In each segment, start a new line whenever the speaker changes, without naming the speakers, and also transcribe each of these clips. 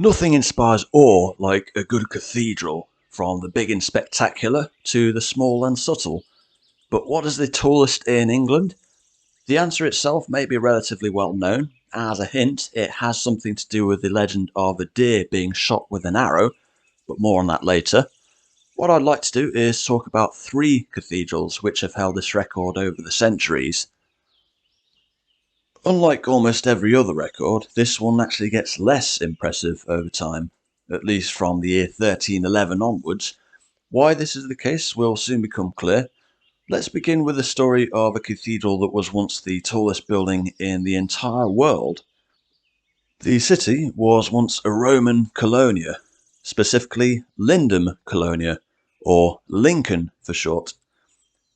Nothing inspires awe like a good cathedral, from the big and spectacular to the small and subtle. But what is the tallest in England? The answer itself may be relatively well known. As a hint, it has something to do with the legend of a deer being shot with an arrow, but more on that later. What I'd like to do is talk about three cathedrals which have held this record over the centuries. Unlike almost every other record, this one actually gets less impressive over time, at least from the year 1311 onwards. Why this is the case will soon become clear. Let's begin with the story of a cathedral that was once the tallest building in the entire world. The city was once a Roman colonia, specifically Lindum Colonia, or Lincoln for short.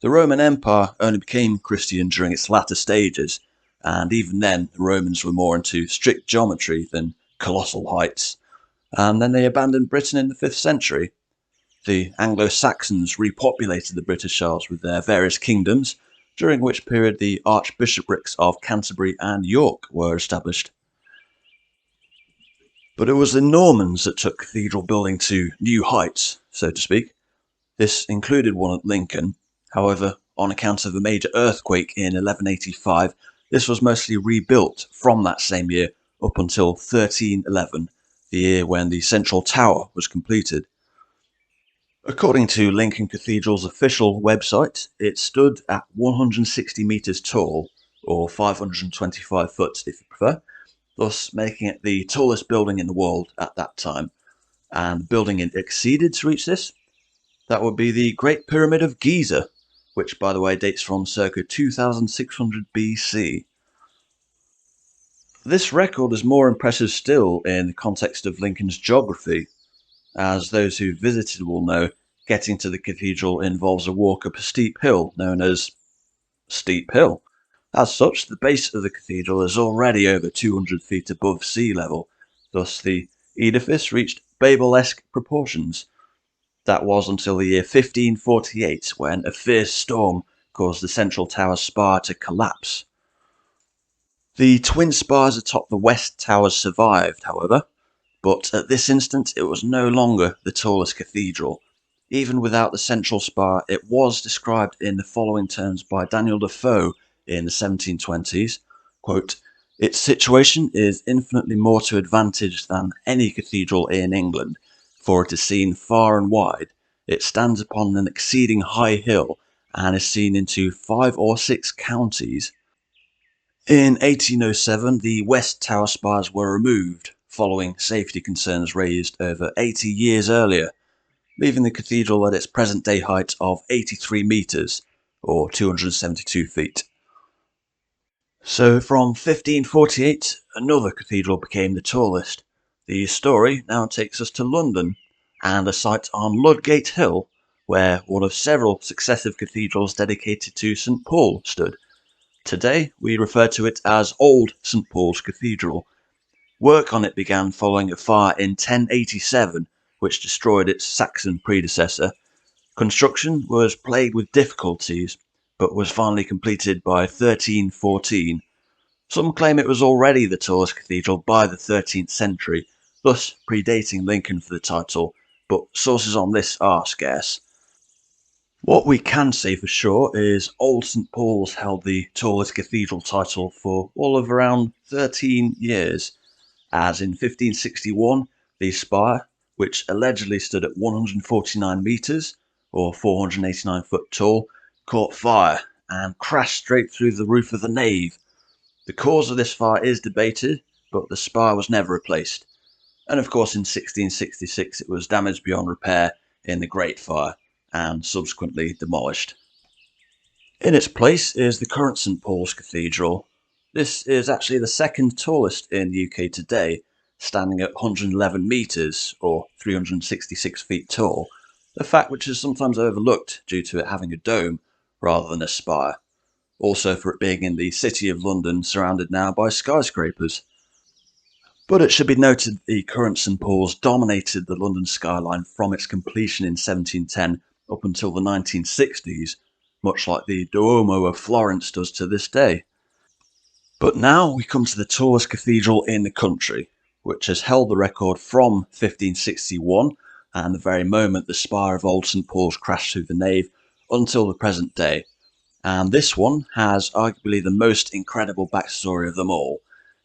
The Roman Empire only became Christian during its latter stages, and even then the Romans were more into strict geometry than colossal heights, and then they abandoned Britain in the 5th century. The Anglo-Saxons repopulated the British Isles with their various kingdoms, during which period the archbishoprics of Canterbury and York were established. But it was the Normans that took cathedral building to new heights, so to speak. This included one at Lincoln. However, on account of a major earthquake in 1185, this was mostly rebuilt from that same year up until 1311, the year when the central tower was completed. According to Lincoln Cathedral's official website, it stood at 160 metres tall, or 525 foot if you prefer, thus making it the tallest building in the world at that time. And the building it exceeded to reach this, that would be the Great Pyramid of Giza, which by the way dates from circa 2600 BC. This record is more impressive still in the context of Lincoln's geography. As those who visited will know, getting to the cathedral involves a walk up a steep hill known as Steep Hill. As such, the base of the cathedral is already over 200 feet above sea level, thus the edifice reached Babel-esque proportions. That was until the year 1548, when a fierce storm caused the central tower's spire to collapse. The twin spires atop the west tower survived, however, but at this instant it was no longer the tallest cathedral. Even without the central spire, it was described in the following terms by Daniel Defoe in the 1720s, quote, "Its situation is infinitely more to advantage than any cathedral in England, for it is seen far and wide. It stands upon an exceeding high hill, and is seen into 5 or 6 counties." In 1807, the west tower spires were removed, following safety concerns raised over 80 years earlier, leaving the cathedral at its present-day height of 83 metres, or 272 feet. So from 1548, another cathedral became the tallest. The story now takes us to London, and a site on Ludgate Hill, where one of several successive cathedrals dedicated to St Paul stood. Today we refer to it as Old St Paul's Cathedral. Work on it began following a fire in 1087, which destroyed its Saxon predecessor. Construction was plagued with difficulties, but was finally completed by 1314. Some claim it was already the tallest cathedral by the 13th century, thus predating Lincoln for the title, but sources on this are scarce. What we can say for sure is Old St Paul's held the tallest cathedral title for all of around 13 years, as in 1561 the spire, which allegedly stood at 149 metres, or 489 foot tall, caught fire and crashed straight through the roof of the nave. The cause of this fire is debated, but the spire was never replaced. And of course in 1666 it was damaged beyond repair in the Great Fire, and subsequently demolished. In its place is the current St Paul's Cathedral. This is actually the second tallest in the UK today, standing at 111 metres, or 366 feet tall, a fact which is sometimes overlooked due to it having a dome rather than a spire, also for it being in the City of London, surrounded now by skyscrapers. But it should be noted the current St Paul's dominated the London skyline from its completion in 1710 up until the 1960s, much like the Duomo of Florence does to this day. But now we come to the tallest cathedral in the country, which has held the record from 1561 and the very moment the spire of Old St Paul's crashed through the nave until the present day. And this one has arguably the most incredible backstory of them all.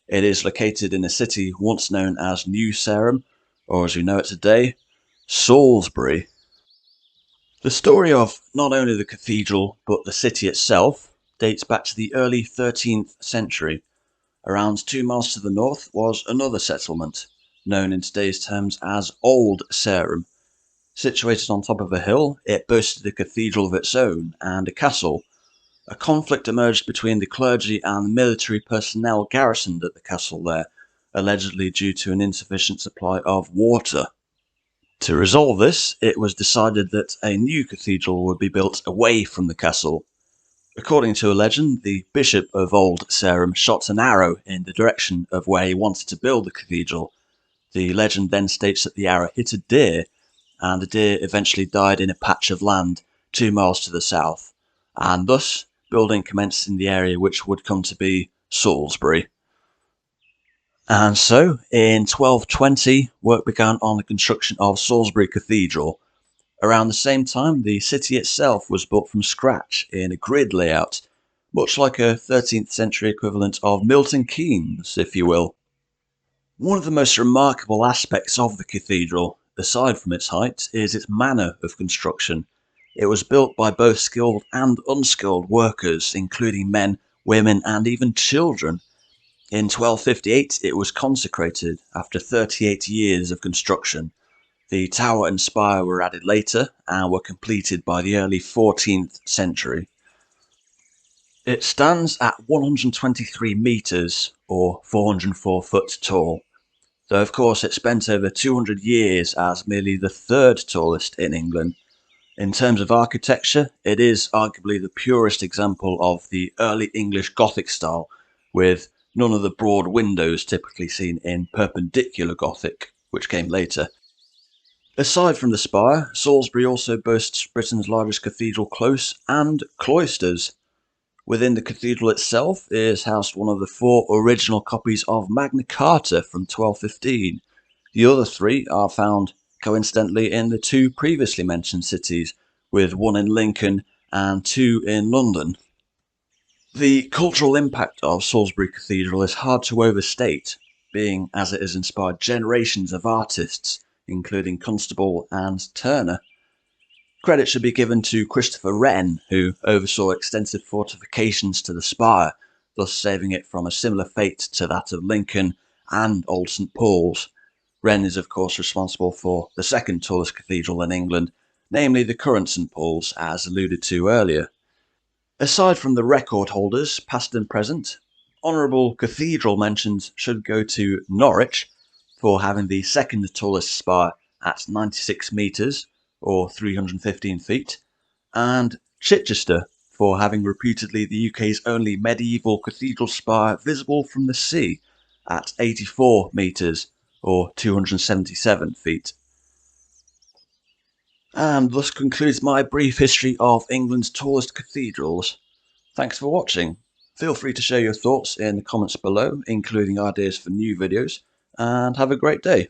It is located in a city once known as New Sarum, or as we know it today, Salisbury. The story of not only the cathedral but the city itself dates back to the early 13th century. Around 2 miles to the north was another settlement, known in today's terms as Old Sarum. Situated on top of a hill, it boasted a cathedral of its own and a castle. A conflict emerged between the clergy and the military personnel garrisoned at the castle there, allegedly due to an insufficient supply of water. To resolve this, it was decided that a new cathedral would be built away from the castle. According to a legend, the Bishop of Old Sarum shot an arrow in the direction of where he wanted to build the cathedral. The legend then states that the arrow hit a deer, and the deer eventually died in a patch of land 2 miles to the south, and thus building commenced in the area which would come to be Salisbury. And so, in 1220, work began on the construction of Salisbury Cathedral. Around the same time, the city itself was built from scratch in a grid layout, much like a 13th century equivalent of Milton Keynes, if you will. One of the most remarkable aspects of the cathedral, aside from its height, is its manner of construction. It was built by both skilled and unskilled workers, including men, women, and even children. In 1258, it was consecrated after 38 years of construction. The tower and spire were added later and were completed by the early 14th century. It stands at 123 metres, or 404 foot tall, though of course it spent over 200 years as merely the third tallest in England. In terms of architecture, it is arguably the purest example of the early English Gothic style, with none of the broad windows typically seen in Perpendicular Gothic, which came later. Aside from the spire, Salisbury also boasts Britain's largest cathedral close and cloisters. Within the cathedral itself is housed one of the 4 original copies of Magna Carta from 1215. The other 3 are found, coincidentally, in the 2 previously mentioned cities, with 1 in Lincoln and 2 in London. The cultural impact of Salisbury Cathedral is hard to overstate, being as it has inspired generations of artists, including Constable and Turner. Credit should be given to Christopher Wren, who oversaw extensive fortifications to the spire, thus saving it from a similar fate to that of Lincoln and Old St Paul's. Wren is of course responsible for the second tallest cathedral in England, namely the current St Paul's, as alluded to earlier. Aside from the record holders, past and present, honourable cathedral mentions should go to Norwich for having the second tallest spire at 96 metres, or 315 feet, and Chichester for having reputedly the UK's only medieval cathedral spire visible from the sea at 84 metres, or 277 feet. And thus concludes my brief history of England's tallest cathedrals. Thanks for watching. Feel free to share your thoughts in the comments below, including ideas for new videos, and have a great day.